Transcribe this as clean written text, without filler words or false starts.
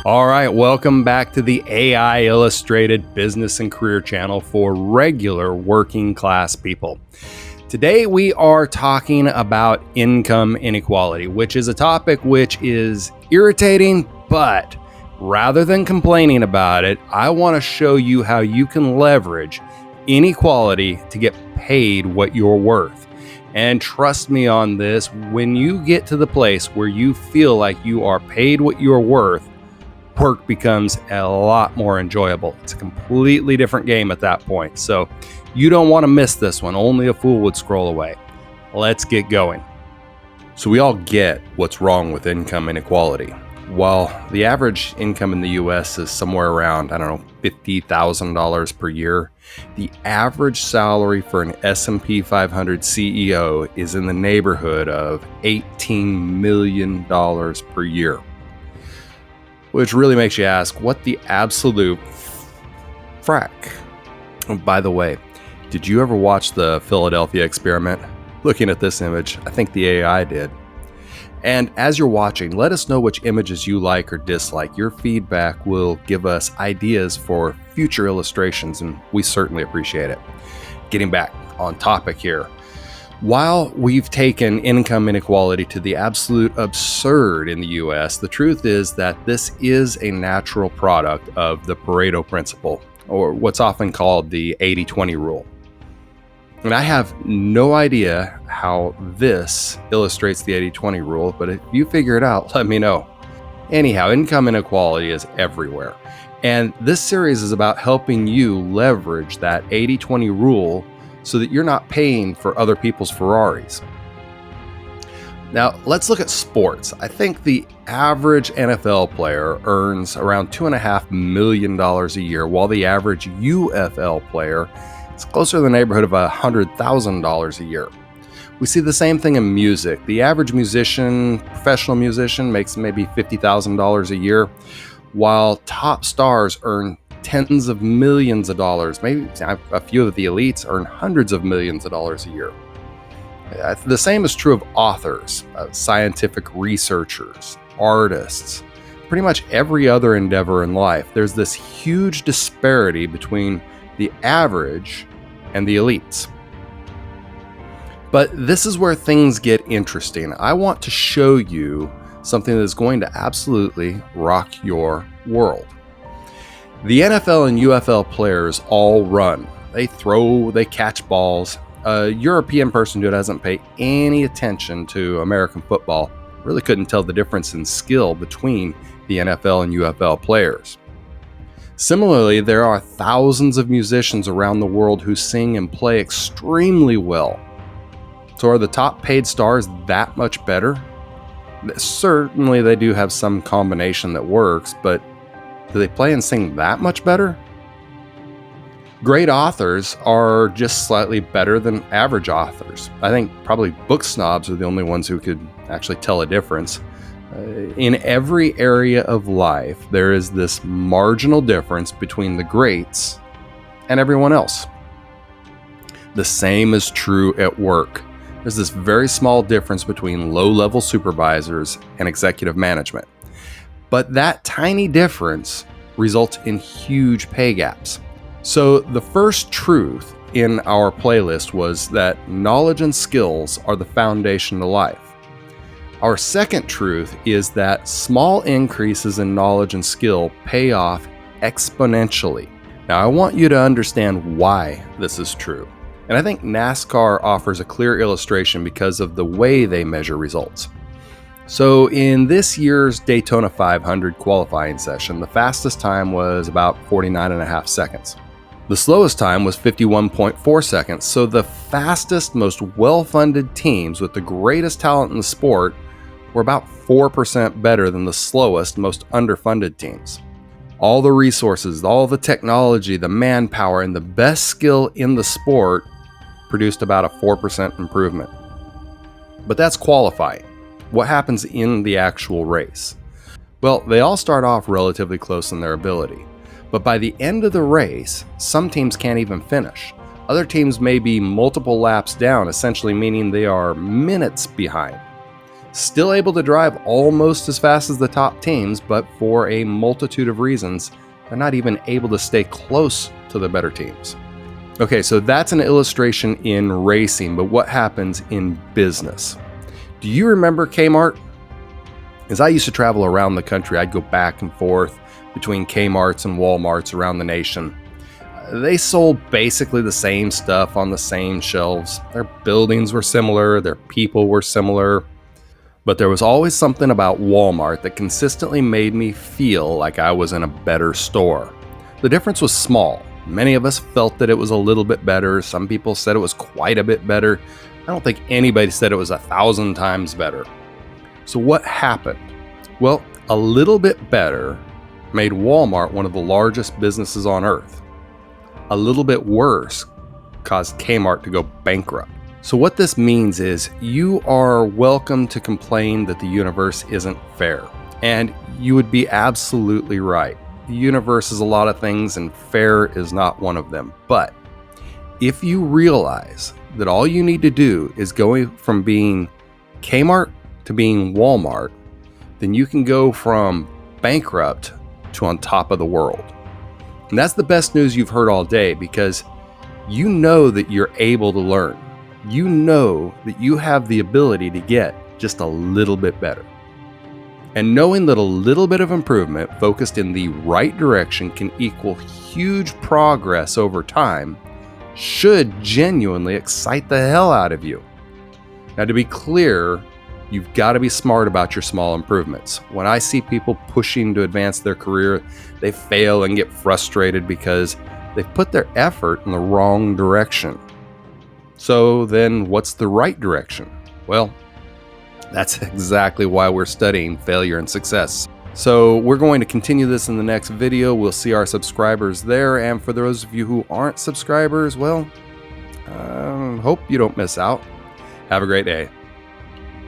All right, welcome back to the AI Illustrated Business and Career channel for regular working class people. Today we are talking about income inequality, which is a topic which is irritating, but rather than complaining about it, I want to show you how you can leverage inequality to get paid what you're worth. And trust me on this, when you get to the place where you feel like you are paid what you're worth, work becomes a lot more enjoyable. It's a completely different game at that point. So you don't want to miss this one. Only a fool would scroll away. Let's get going. So we all get what's wrong with income inequality. While the average income in the US is somewhere around, $50,000 per year, the average salary for an S&P 500 CEO is in the neighborhood of $18 million per year. Which really makes you ask, what the absolute frack? Oh, by the way, did you ever watch the Philadelphia experiment? Looking at this image, I think the AI did. And as you're watching, let us know which images you like or dislike. Your feedback will give us ideas for future illustrations, and we certainly appreciate it. Getting back on topic here. While we've taken income inequality to the absolute absurd in the US, the truth is that this is a natural product of the Pareto Principle, or what's often called the 80-20 rule. And I have no idea how this illustrates the 80-20 rule, but if you figure it out, let me know. Anyhow, income inequality is everywhere. And this series is about helping you leverage that 80-20 rule so that you're not paying for other people's Ferraris. Now, let's look at sports. I think the average NFL player earns around $2.5 million a year, while the average UFL player is closer to the neighborhood of $100,000 a year. We see the same thing in music. The average musician, professional musician, makes maybe $50,000 a year, while top stars earn tens of millions of dollars. Maybe a few of the elites earn hundreds of millions of dollars a year. The same is true of authors, scientific researchers, artists, pretty much every other endeavor in life. There's this huge disparity between the average and the elites. But this is where things get interesting. I want to show you something that is going to absolutely rock your world. The NFL and UFL players all run. They throw, they catch balls. A European person who doesn't pay any attention to American football really couldn't tell the difference in skill between the NFL and UFL players. Similarly, there are thousands of musicians around the world who sing and play extremely well. So are the top paid stars that much better? Certainly they do have some combination that works, but do they play and sing that much better? Great authors are just slightly better than average authors. I think probably book snobs are the only ones who could actually tell a difference. In every area of life, there is this marginal difference between the greats and everyone else. The same is true at work. There's this very small difference between low-level supervisors and executive management. But that tiny difference results in huge pay gaps. So the first truth in our playlist was that knowledge and skills are the foundation to life. Our second truth is that small increases in knowledge and skill pay off exponentially. Now, I want you to understand why this is true. And I think NASCAR offers a clear illustration because of the way they measure results. So in this year's Daytona 500 qualifying session, the fastest time was about 49.5 seconds. The slowest time was 51.4 seconds. So the fastest, most well-funded teams with the greatest talent in the sport were about 4% better than the slowest, most underfunded teams. All the resources, all the technology, the manpower, and the best skill in the sport produced about a 4% improvement. But that's qualifying. What happens in the actual race? Well, they all start off relatively close in their ability, but by the end of the race, some teams can't even finish. Other teams may be multiple laps down, essentially meaning they are minutes behind. still able to drive almost as fast as the top teams, but for a multitude of reasons, they're not even able to stay close to the better teams. Okay, so that's an illustration in racing, but what happens in business? Do you remember Kmart? As I used to travel around the country, I'd go back and forth between Kmarts and Walmarts around the nation. They sold basically the same stuff on the same shelves. Their buildings were similar, their people were similar, but there was always something about Walmart that consistently made me feel like I was in a better store. The difference was small. Many of us felt that it was a little bit better. Some people said it was quite a bit better. I don't think anybody said it was 1,000 times better. So what happened? Well, a little bit better made Walmart one of the largest businesses on earth. A little bit worse caused Kmart to go bankrupt. So what this means is you are welcome to complain that the universe isn't fair. And you would be absolutely right. The universe is a lot of things and fair is not one of them. But if you realize that all you need to do is go from being Kmart to being Walmart, then you can go from bankrupt to on top of the world. And that's the best news you've heard all day, because you know that you're able to learn. You know that you have the ability to get just a little bit better. And knowing that a little bit of improvement focused in the right direction can equal huge progress over time should genuinely excite the hell out of you. Now, to be clear, you've got to be smart about your small improvements. When I see people pushing to advance their career, they fail and get frustrated because they've put their effort in the wrong direction. So then what's the right direction? Well, that's exactly why we're studying failure and success. So we're going to continue this in the next video. We'll see our subscribers there. And for those of you who aren't subscribers, well, hope you don't miss out. Have a great day.